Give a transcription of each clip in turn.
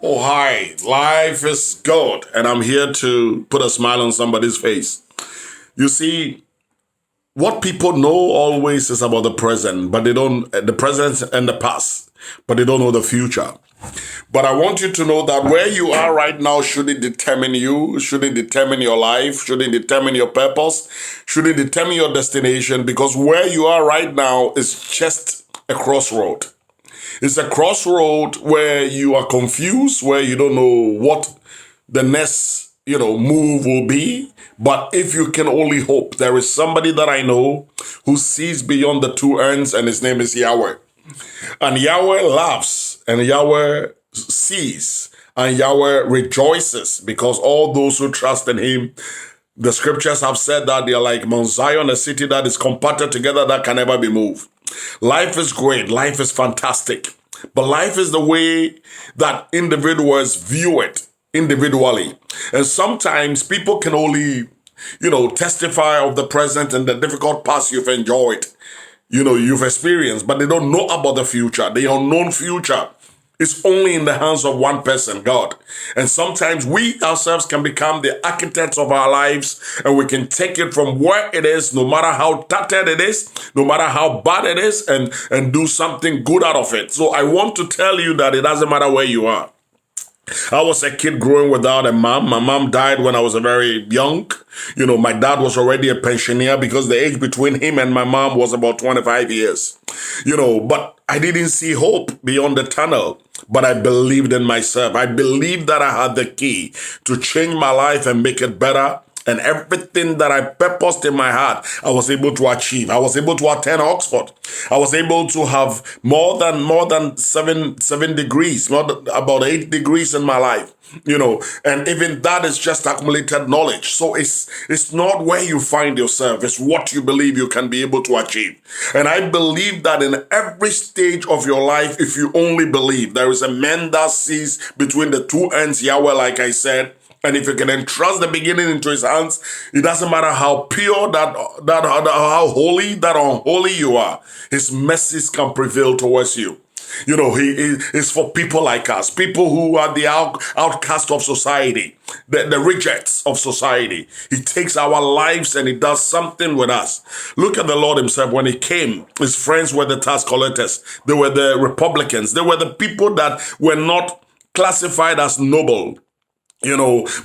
Oh, hi. Life is good. And I'm here to put a smile on somebody's face. You see, what people know always is about the present, but they don't, the present and the past, but they don't know the future. But I want you to know that where you are right now shouldn't determine you, shouldn't determine your life, shouldn't determine your purpose, shouldn't determine your destination, because where you are right now is just a crossroad. It's a crossroad where you are confused, where you don't know what the next, move will be. But if you can only hope, there is somebody that I know who sees beyond the two ends, and his name is Yahweh. And Yahweh laughs, and Yahweh sees, and Yahweh rejoices, because all those who trust in him, the scriptures have said that they are like Mount Zion, a city that is compacted together that can never be moved. Life is great. Life is fantastic. But life is the way that individuals view it individually. And sometimes people can only, testify of the present and the difficult past you've enjoyed, you've experienced, but they don't know about the future. The unknown future is only in the hands of one person, God. And sometimes we ourselves can become the architects of our lives, and we can take it from where it is, no matter how tattered it is, no matter how bad it is, and do something good out of it. So I want to tell you that it doesn't matter where you are. I was a kid growing without a mom. My mom died when I was very young. My dad was already a pensioner because the age between him and my mom was about 25 years. But I didn't see hope beyond the tunnel. But I believed in myself. I believed that I had the key to change my life and make it better. And everything that I purposed in my heart, I was able to achieve. I was able to attend Oxford. I was able to have more than seven degrees, about 8 degrees in my life. And even that is just accumulated knowledge. So it's not where you find yourself, it's what you believe you can be able to achieve. And I believe that in every stage of your life, if you only believe, there is a man that sees between the two ends, Yahweh, like I said. And if you can entrust the beginning into his hands, it doesn't matter how pure how holy, that unholy you are, his mercies can prevail towards you. He is for people like us, people who are the outcast of society, the rejects of society. He takes our lives and he does something with us. Look at the Lord himself. When he came, his friends were the tax collectors. They were the Republicans. They were the people that were not classified as noble.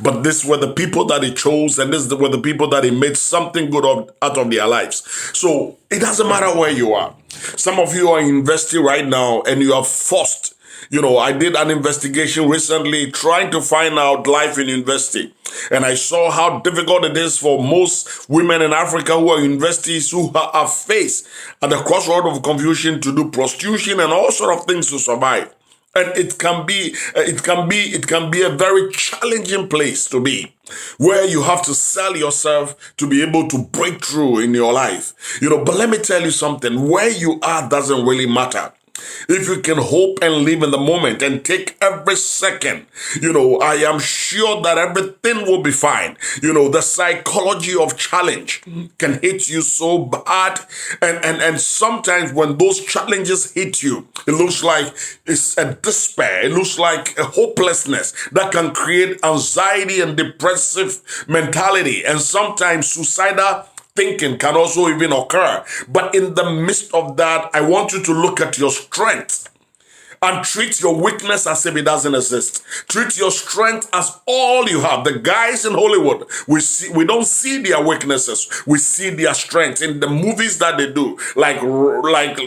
But these were the people that he chose, and these were the people that he made something good out of their lives. So it doesn't matter where you are. Some of you are in university right now, and you are forced. I did an investigation recently trying to find out life in university. And I saw how difficult it is for most women in Africa who are universities who are faced at the crossroad of confusion to do prostitution and all sort of things to survive. And it can be a very challenging place to be, where you have to sell yourself to be able to break through in your life. But let me tell you something, where you are doesn't really matter. If you can hope and live in the moment and take every second, I am sure that everything will be fine. The psychology of challenge can hit you so bad. And sometimes when those challenges hit you, it looks like it's a despair. It looks like a hopelessness that can create anxiety and depressive mentality. And sometimes suicidal thinking can also even occur. But in the midst of that, I want you to look at your strength and treat your weakness as if it doesn't exist. Treat your strength as all you have. The guys in Hollywood, we don't see their weaknesses. We see their strength in the movies that they do, like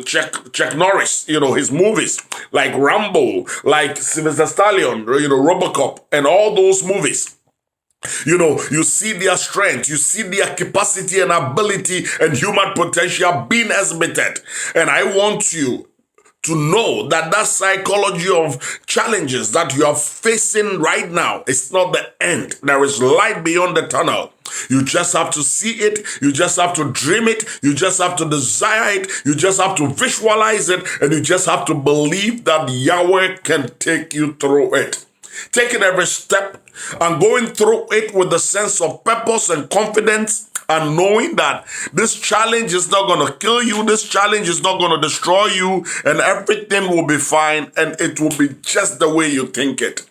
Chuck Norris, his movies, like Rambo, like Sylvester Stallone, Robocop, and all those movies. You see their strength, you see their capacity and ability and human potential being exhibited. And I want you to know that psychology of challenges that you are facing right now is not the end. There is light beyond the tunnel. You just have to see it. You just have to dream it. You just have to desire it. You just have to visualize it. And you just have to believe that Yahweh can take you through it. Taking every step and going through it with a sense of purpose and confidence, and knowing that this challenge is not going to kill you, this challenge is not going to destroy you, and everything will be fine, and it will be just the way you think it.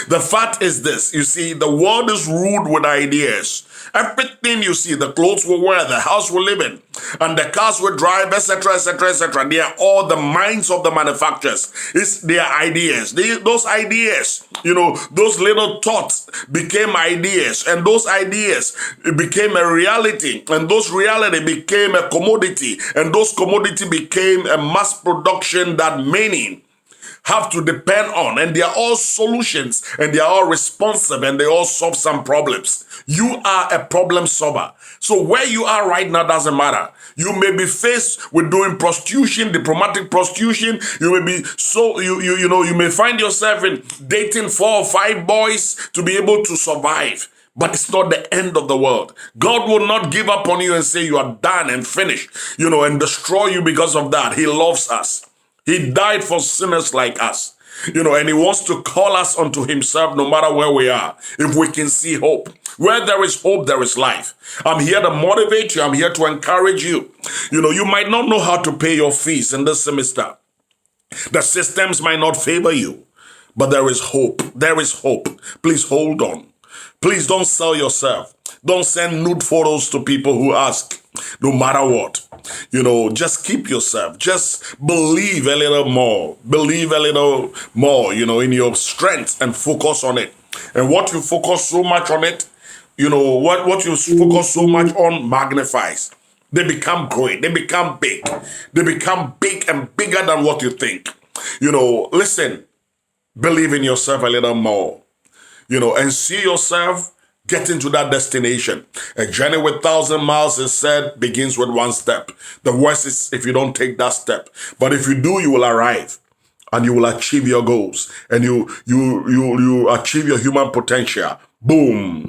The fact is this, you see, the world is ruled with ideas. Everything you see, the clothes we wear, the house we live in, and the cars we drive, etc., etc., etc., they are all the minds of the manufacturers. It's their ideas. Those ideas, those little thoughts became ideas, and those ideas became a reality, and those reality became a commodity, and those commodity became a mass production that many have to depend on, and they are all solutions, and they are all responsive, and they all solve some problems. You are a problem solver. So where you are right now doesn't matter. You may be faced with doing prostitution, diplomatic prostitution. You may be you may find yourself in dating 4 or 5 boys to be able to survive. But it's not the end of the world. God will not give up on you and say you are done and finished, and destroy you because of that. He loves us. He died for sinners like us, and he wants to call us unto himself no matter where we are, if we can see hope. Where there is hope, there is life. I'm here to motivate you. I'm here to encourage you. You might not know how to pay your fees in this semester. The systems might not favor you, but there is hope. There is hope. Please hold on. Please don't sell yourself. Don't send nude photos to people who ask, no matter what. Just keep yourself. Just believe a little more. Believe a little more, in your strength, and focus on it. And what you focus so much on it, what you focus so much on magnifies. They become great. They become big. They become big and bigger than what you think. Listen, believe in yourself a little more, and see yourself getting to that destination. A journey with 1,000 miles is said begins with 1 step. The worst is if you don't take that step. But if you do, you will arrive and you will achieve your goals, and you achieve your human potential. Boom.